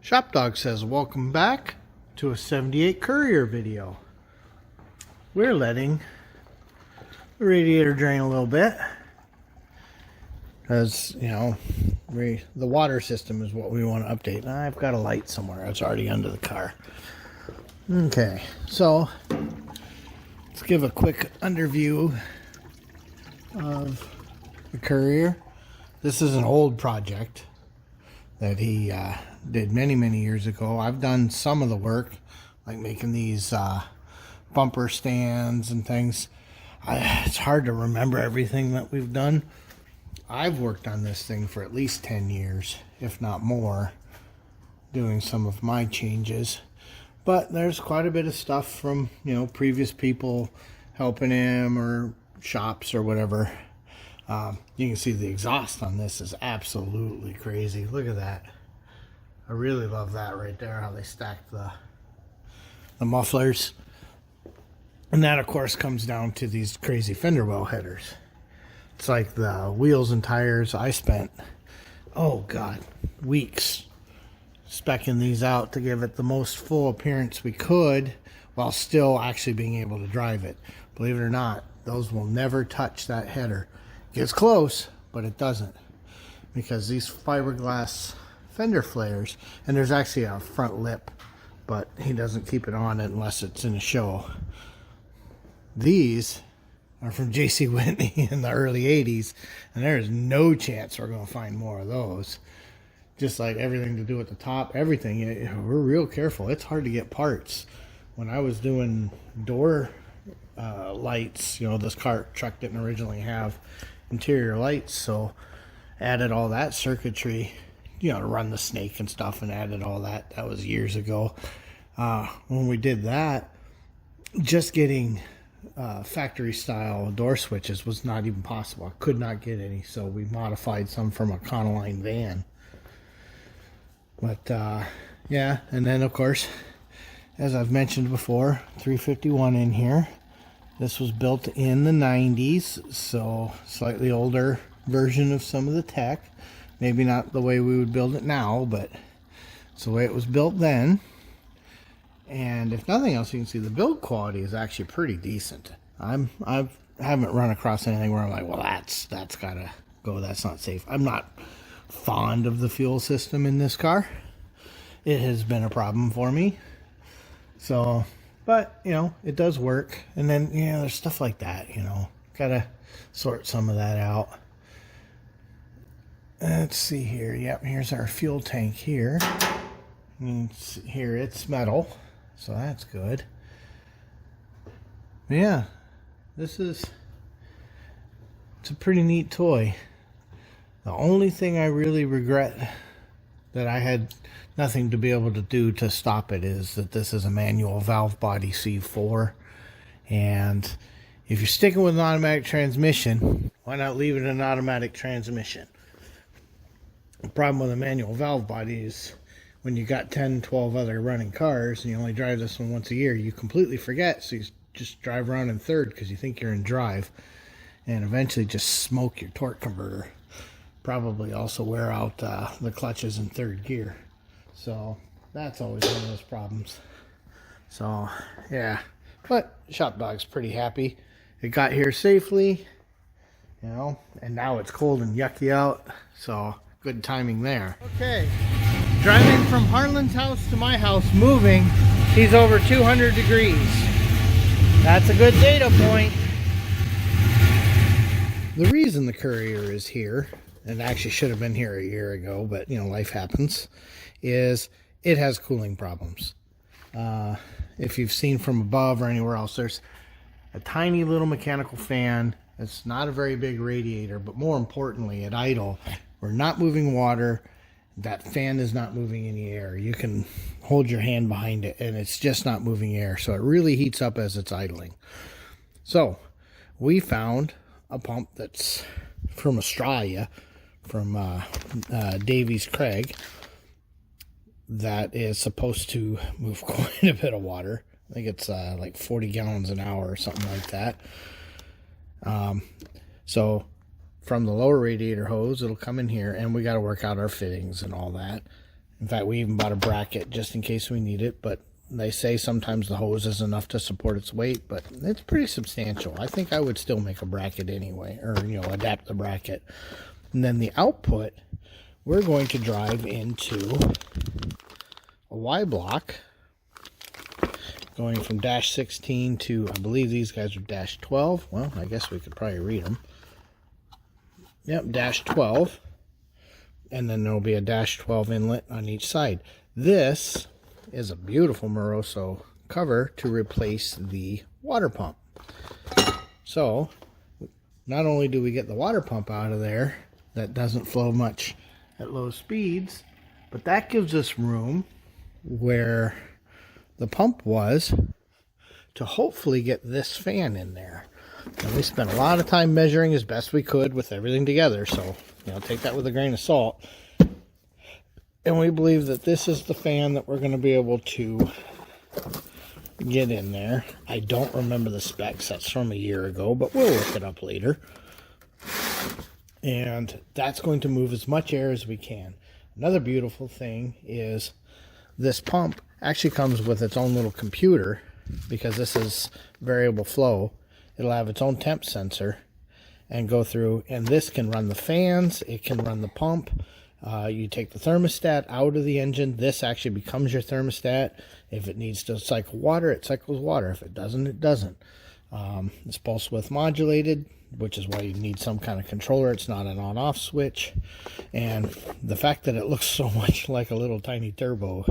ShopDog says, welcome back to a 78 Courier video. We're letting the radiator drain a little bit because, you know, the water system is what we want to update. I've got a light somewhere. It's already under the car. Okay, so let's give a quick underview of the Courier. This is an old project that he did many years ago. I've done some of the work, like making these bumper stands and things. It's hard to remember everything that we've done. I've worked on this thing for at least 10 years, if not more, doing some of my changes. But there's quite a bit of stuff from, you know, previous people helping him or shops or whatever. You can see the exhaust on this is absolutely crazy. Look at that. I really love that right there, how they stacked the mufflers. And that, of course, comes down to these crazy fender well headers. It's like the wheels and tires. I spent, oh God, weeks speccing these out to give it the most full appearance we could while still actually being able to drive it. Believe it or not, those will never touch that header. It gets close, but it doesn't, because these fiberglass fender flares, and there's actually a front lip, but he doesn't keep it on it unless it's in a show. These are from J.C. Whitney in the early 80s, and there is no chance we're going to find more of those. Just like everything to do at the top, everything, we're real careful. It's hard to get parts. When I was doing door lights, you know, this truck didn't originally have interior lights, so added all that circuitry, you know, to run the snake and stuff, and added all that. That was years ago. When we did that, just getting factory style door switches was not even possible. I could not get any, so we modified some from a Econoline van. But yeah, and then of course, as I've mentioned before, 351 in here. This was built in the 90s, so slightly older version of some of the tech. Maybe not the way we would build it now, but it's the way it was built then. And if nothing else, you can see the build quality is actually pretty decent. I haven't run across anything where I'm like, well, that's gotta go. That's not safe. I'm not fond of the fuel system in this car. It has been a problem for me. So, but you know, it does work. And then, you know, there's stuff like that, you know, gotta sort some of that out. Let's see here. Yep, here's our fuel tank here. And here it's metal, so that's good. But yeah, it's a pretty neat toy. The only thing I really regret that I had nothing to be able to do to stop it is that this is a manual valve body C4. And if you're sticking with an automatic transmission, why not leave it an automatic transmission? The problem with a manual valve body is when you got 10, 12 other running cars and you only drive this one once a year, you completely forget, so you just drive around in third because you think you're in drive, and eventually just smoke your torque converter. Probably also wear out the clutches in third gear. So that's always one of those problems. So yeah, but ShopDog's pretty happy. It got here safely, you know, and now it's cold and yucky out, so good timing there. Okay, driving from Harlan's house to my house, moving, he's over 200 degrees. That's a good data point. The reason the Courier is here, and actually should have been here a year ago, but you know, life happens, is it has cooling problems. If you've seen from above or anywhere else, there's a tiny little mechanical fan. It's not a very big radiator, but more importantly, at idle, we're not moving water. That fan is not moving any air. You can hold your hand behind it and it's just not moving air. So it really heats up as it's idling. So we found a pump that's from Australia, from Davies Craig, that is supposed to move quite a bit of water. I think it's like 40 gallons an hour or something like that. So from the lower radiator hose, it'll come in here, and we got to work out our fittings and all that. In fact, we even bought a bracket just in case we need it, but they say sometimes the hose is enough to support its weight, but it's pretty substantial. I think I would still make a bracket anyway, or, adapt the bracket. And then the output, we're going to drive into a Y block, going from dash 16 to, I believe these guys are dash 12. Well, I guess we could probably read them. Yep, dash 12. And then there'll be a dash 12 inlet on each side. This is a beautiful Moroso cover to replace the water pump. So, not only do we get the water pump out of there, that doesn't flow much at low speeds, but that gives us room where the pump was to hopefully get this fan in there. And we spent a lot of time measuring as best we could with everything together, so take that with a grain of salt. And we believe that this is the fan that we're going to be able to get in there. I don't remember the specs. That's from a year ago, but we'll look it up later. And that's going to move as much air as we can. Another beautiful thing is this pump actually comes with its own little computer, because this is variable flow. It'll have its own temp sensor and go through, and this can run the fans, it can run the pump. You take the thermostat out of the engine, this actually becomes your thermostat. If it needs to cycle water, it cycles water. If it doesn't, it doesn't. It's pulse width modulated, which is why you need some kind of controller. It's not an on-off switch. And the fact that it looks so much like a little tiny turbo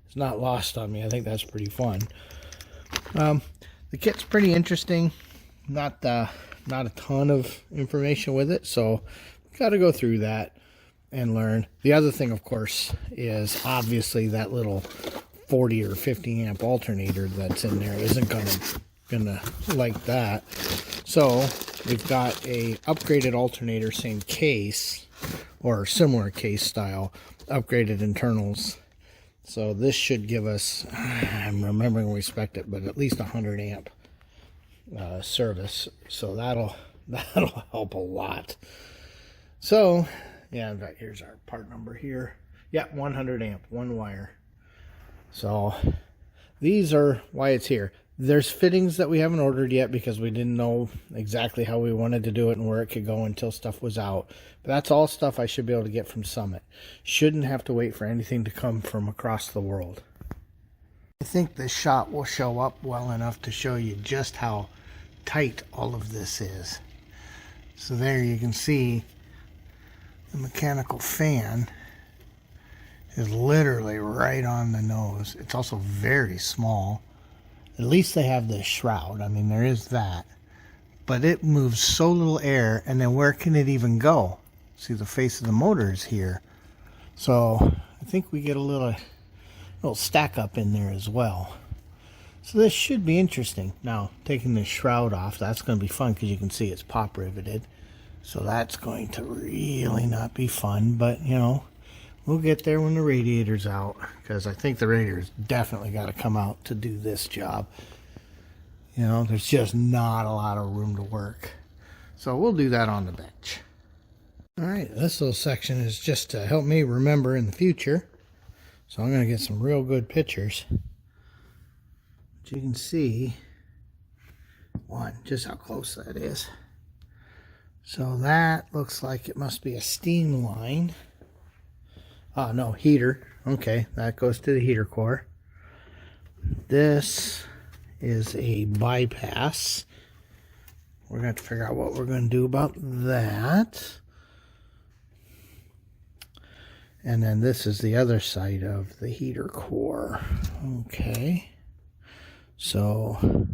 is not lost on me. I think that's pretty fun. The kit's pretty interesting. Not a ton of information with it, so got to go through that and learn. The other thing, of course, is obviously that little 40 or 50 amp alternator that's in there isn't gonna like that. So we've got a upgraded alternator, same case or similar case style, upgraded internals. So this should give us, I'm remembering we spec'd it, but at least 100 amp service. So that'll help a lot. So yeah, in fact, here's our part number here. Yeah, 100 amp, one wire. So these are why it's here. There's fittings that we haven't ordered yet because we didn't know exactly how we wanted to do it and where it could go until stuff was out. But that's all stuff I should be able to get from Summit. Shouldn't have to wait for anything to come from across the world. I think this shot will show up well enough to show you just how tight all of this is. So there you can see the mechanical fan is literally right on the nose. It's also very small. At least they have the shroud. I mean, there is that. But it moves so little air, and then where can it even go? See, the face of the motor is here. So I think we get a little stack up in there as well. So this should be interesting. Now, taking the shroud off, that's going to be fun because you can see it's pop riveted. So that's going to really not be fun, but we'll get there when the radiator's out, because I think the radiator's definitely got to come out to do this job. There's just not a lot of room to work. So we'll do that on the bench. Alright, this little section is just to help me remember in the future. So I'm going to get some real good pictures. But you can see, just how close that is. So that looks like it must be a steam line. Oh, no, heater. Okay, that goes to the heater core. This is a bypass. We're going to have to figure out what we're going to do about that. And then this is the other side of the heater core. Okay. So,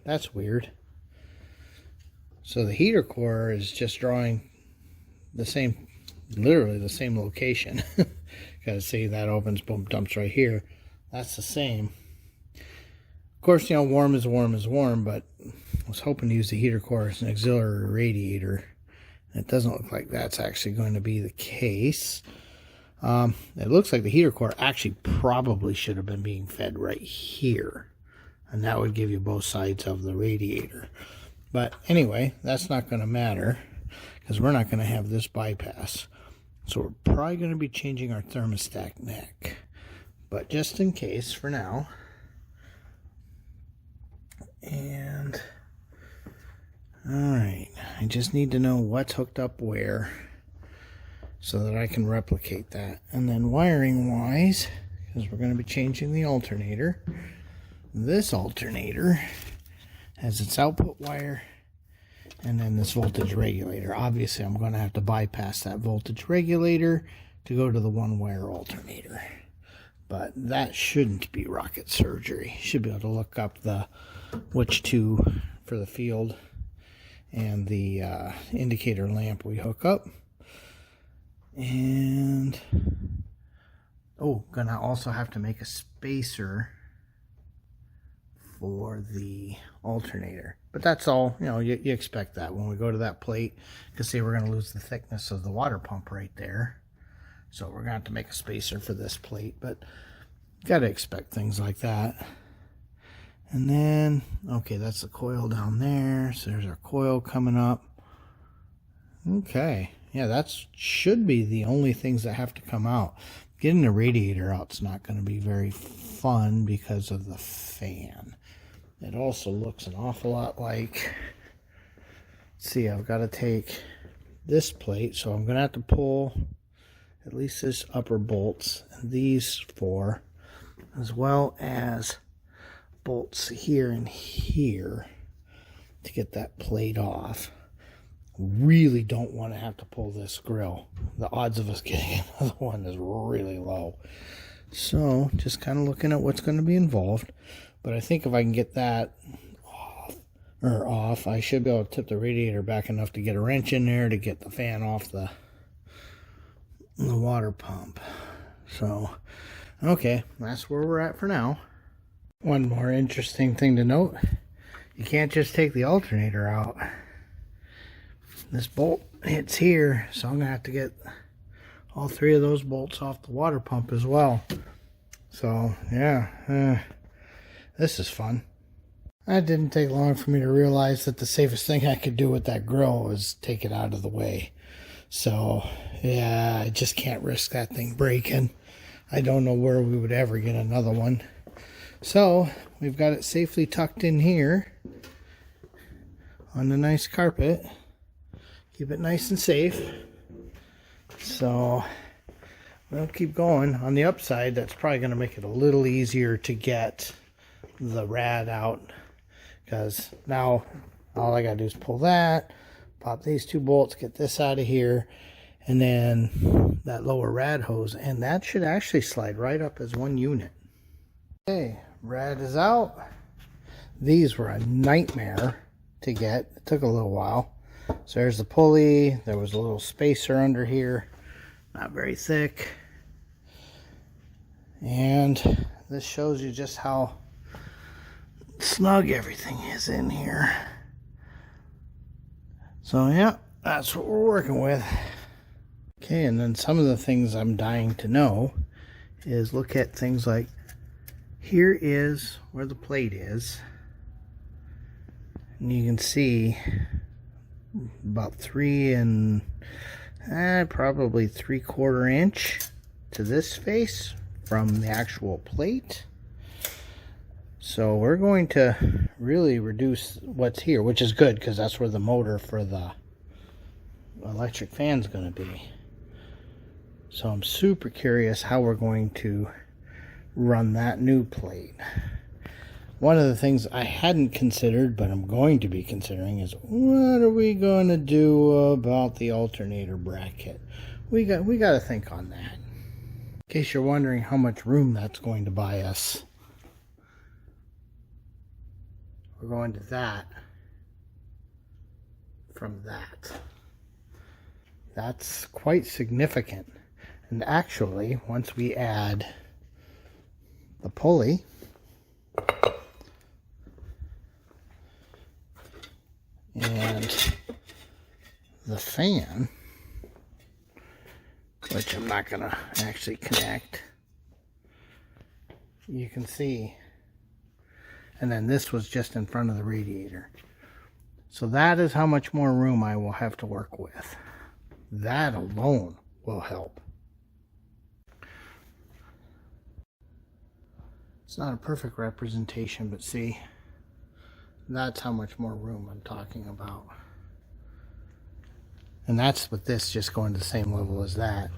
that's weird. So the heater core is just drawing the same, literally the same location. Because see, that opens, boom, dumps right here. That's the same. Of course, warm is warm is warm, but I was hoping to use the heater core as an auxiliary radiator. It doesn't look like that's actually going to be the case. It looks like the heater core actually probably should have been being fed right here. And that would give you both sides of the radiator. But anyway, that's not going to matter because we're not going to have this bypass. So we're probably going to be changing our thermostat neck. But just in case for now. And alright, I just need to know what's hooked up where so that I can replicate that. And then wiring wise, because we're going to be changing the alternator, this alternator has its output wire and then this voltage regulator. Obviously I'm going to have to bypass that voltage regulator to go to the one wire alternator. But that shouldn't be rocket surgery. Should be able to look up the which two for the field and the indicator lamp we hook up. And gonna also have to make a spacer for the alternator. But that's all, you expect that when we go to that plate, because say we're gonna lose the thickness of the water pump right there. So we're gonna have to make a spacer for this plate, but gotta expect things like that. And then, okay, that's the coil down there. So there's our coil coming up. Okay, yeah, that should be the only things that have to come out. Getting the radiator out is not going to be very fun because of the fan. It also looks an awful lot like, let's see, I've got to take this plate, so I'm going to have to pull at least this upper bolts, and these four, as well as bolts here and here to get that plate off. Really don't want to have to pull this grill. The odds of us getting another one is really low. So just kind of looking at what's going to be involved. But I think if I can get that off, I should be able to tip the radiator back enough to get a wrench in there to get the fan off the water pump. So okay, that's where we're at for now. One more interesting thing to note, you can't just take the alternator out. This bolt hits here, so I'm going to have to get all three of those bolts off the water pump as well. So, yeah, this is fun. It didn't take long for me to realize that the safest thing I could do with that grill was take it out of the way. So, yeah, I just can't risk that thing breaking. I don't know where we would ever get another one. So, we've got it safely tucked in here on the nice carpet. Keep it nice and safe. So, we'll keep going. On the upside, that's probably going to make it a little easier to get the rad out. Because now, all I got to do is pull that, pop these two bolts, get this out of here, and then that lower rad hose. And that should actually slide right up as one unit. Okay, rad is out. These were a nightmare to get. It took a little while. So there's the pulley. There was a little spacer under here, not very thick. And this shows you just how snug everything is in here. So yeah, that's what we're working with. Okay, and then some of the things I'm dying to know is look at things like, here is where the plate is, and you can see about 3 and probably 3/4 inch to this face from the actual plate. So we're going to really reduce what's here, which is good because that's where the motor for the electric fan is going to be. So I'm super curious how we're going to run that new plate. One of the things I hadn't considered, but I'm going to be considering, is what are we going to do about the alternator bracket? We got to think on that. In case you're wondering how much room that's going to buy us, we're going to that from that. That's quite significant. And actually, once we add the pulley, and the fan, which I'm not going to actually connect, you can see, and then this was just in front of the radiator. So that is how much more room I will have to work with. That alone will help. It's not a perfect representation, but see, that's how much more room I'm talking about. And that's with this just going to the same level as that.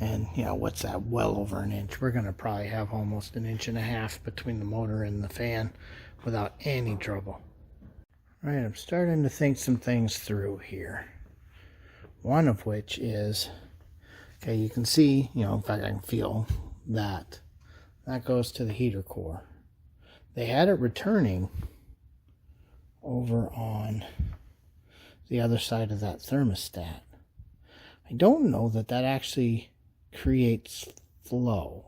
And, you know, what's that? Well over an inch. We're going to probably have almost 1.5 inches between the motor and the fan without any trouble. All right, I'm starting to think some things through here. One of which is, okay, you can see, you know, in fact I can feel that. That goes to the heater core. They had it returning over on the other side of that thermostat. I don't know that that actually creates flow.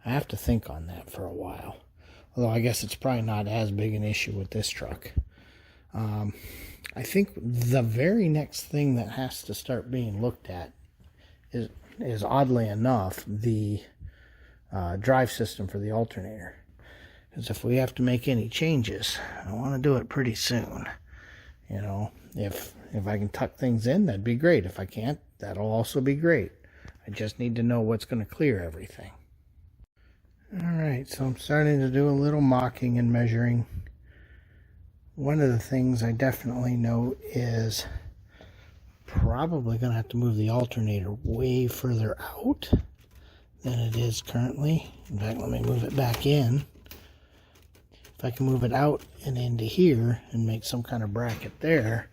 I have to think on that for a while. Although I guess it's probably not as big an issue with this truck. I think the very next thing that has to start being looked at is oddly enough, the drive system for the alternator. Because if we have to make any changes, I want to do it pretty soon. You know, if I can tuck things in, that'd be great. If I can't, that'll also be great. I just need to know what's going to clear everything. Alright, so I'm starting to do a little mocking and measuring. One of the things I definitely note is probably going to have to move the alternator way further out than it is currently. In fact, let me move it back in. If I can move it out and into here and make some kind of bracket there,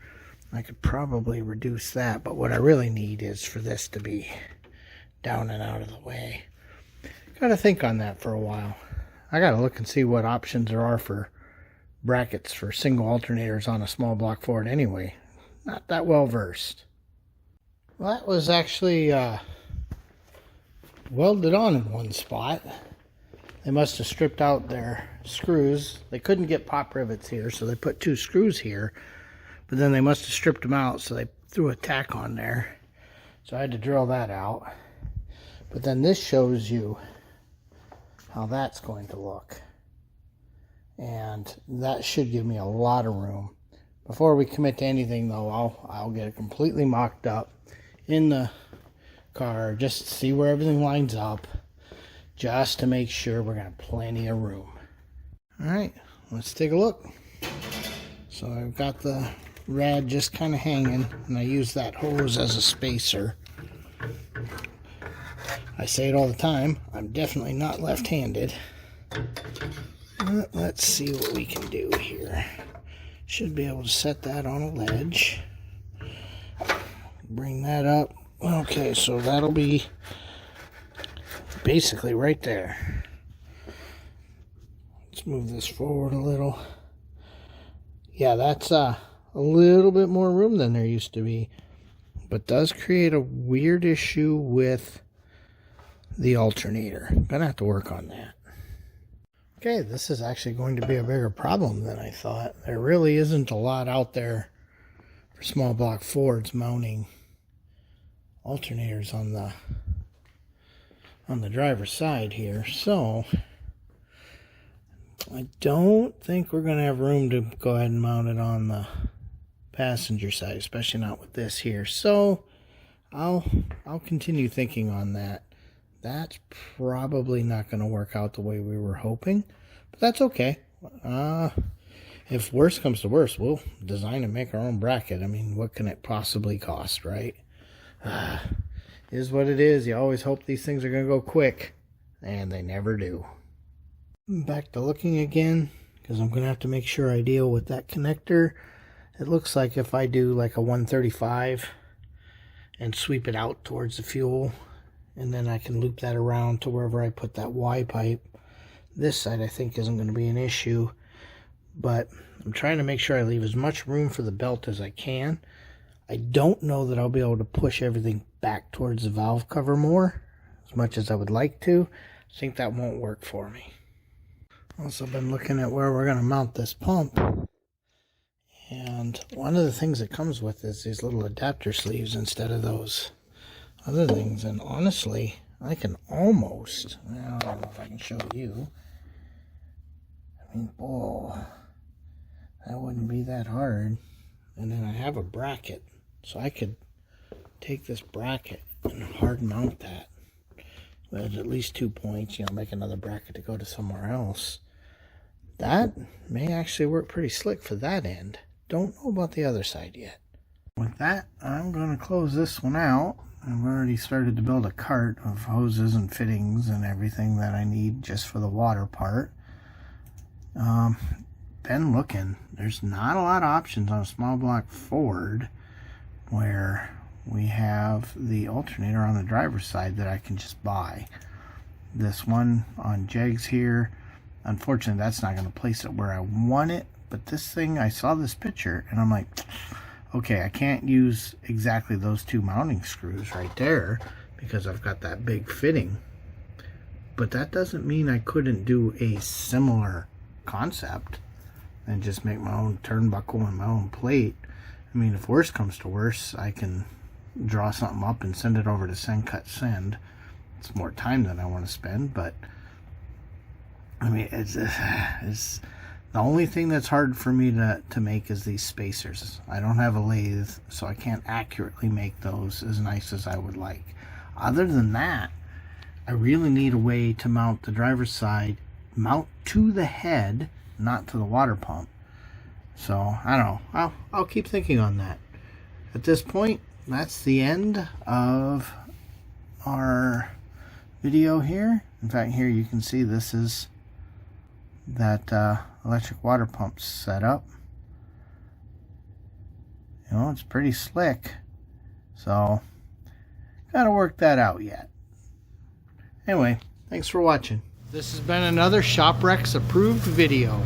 I could probably reduce that. But what I really need is for this to be down and out of the way. Got to think on that for a while. I got to look and see what options there are for brackets for single alternators on a small block Ford anyway. Not that well versed. Well, that was actually welded on in one spot. They must have stripped out their screws. They couldn't get pop rivets here, so they put 2 screws here. But then they must have stripped them out, so they threw a tack on there. So I had to drill that out. But then this shows you how that's going to look. And that should give me a lot of room. Before we commit to anything though, I'll get it completely mocked up in the car just to see where everything lines up, just to make sure we're gonna have plenty of room. Alright, let's take a look. So I've got the rad just kind of hanging, and I use that hose as a spacer. I say it all the time, I'm definitely not left-handed. Let's see what we can do here. Should be able to set that on a ledge. Bring that up. Okay, so that'll be basically right there. Let's move this forward a little. Yeah, that's a little bit more room than there used to be, but does create a weird issue with the alternator. Gonna have to work on that. Okay, this is actually going to be a bigger problem than I thought. There really isn't a lot out there for small block Fords mounting alternators on the driver's side here. So I don't think we're going to have room to go ahead and mount it on the passenger side, especially not with this here. So I'll continue thinking on that. That's probably not going to work out the way we were hoping, but that's okay. If worse comes to worse, we'll design and make our own bracket. I mean, what can it possibly cost, right? Is what it is. You always hope these things are going to go quick, and they never do. Back to looking again, because I'm going to have to make sure I deal with that connector. It looks like if I do like a 135 and sweep it out towards the fuel, and then I can loop that around to wherever I put that Y pipe. This side I think isn't going to be an issue, but I'm trying to make sure I leave as much room for the belt as I can. I don't know that I'll be able to push everything back towards the valve cover more, as much as I would like to. I think that won't work for me. Also been looking at where we're going to mount this pump, and one of the things it comes with is these little adapter sleeves instead of those other things. And honestly, I can almost, I don't know if I can show you. I mean, boy, that wouldn't be that hard. And then I have a bracket, so I could take this bracket and hard mount that with at least 2 points, you know, make another bracket to go to somewhere else. That may actually work pretty slick for that end. Don't know about the other side yet. With that, I'm going to close this one out. I've already started to build a cart of hoses and fittings and everything that I need just for the water part. Been looking. There's not a lot of options on a small block Ford where we have the alternator on the driver's side that I can just buy. This one on Jegs here, unfortunately that's not going to place it where I want it, but this thing, I saw this picture and I'm like, okay, I can't use exactly those 2 mounting screws right there because I've got that big fitting, but that doesn't mean I couldn't do a similar concept and just make my own turnbuckle and my own plate. I mean, if worse comes to worse, I can draw something up and send it over to Send Cut Send. It's more time than I want to spend, but I mean, it's the only thing that's hard for me to make is these spacers. I don't have a lathe, so I can't accurately make those as nice as I would like. Other than that, I really need a way to mount the driver's side, mount to the head, not to the water pump. So I don't know. I'll keep thinking on that. At this point, that's the end of our video here. In fact, here you can see this is that electric water pump setup. You know, it's pretty slick. So gotta work that out yet. Anyway, thanks for watching. This has been another ShopRex approved video.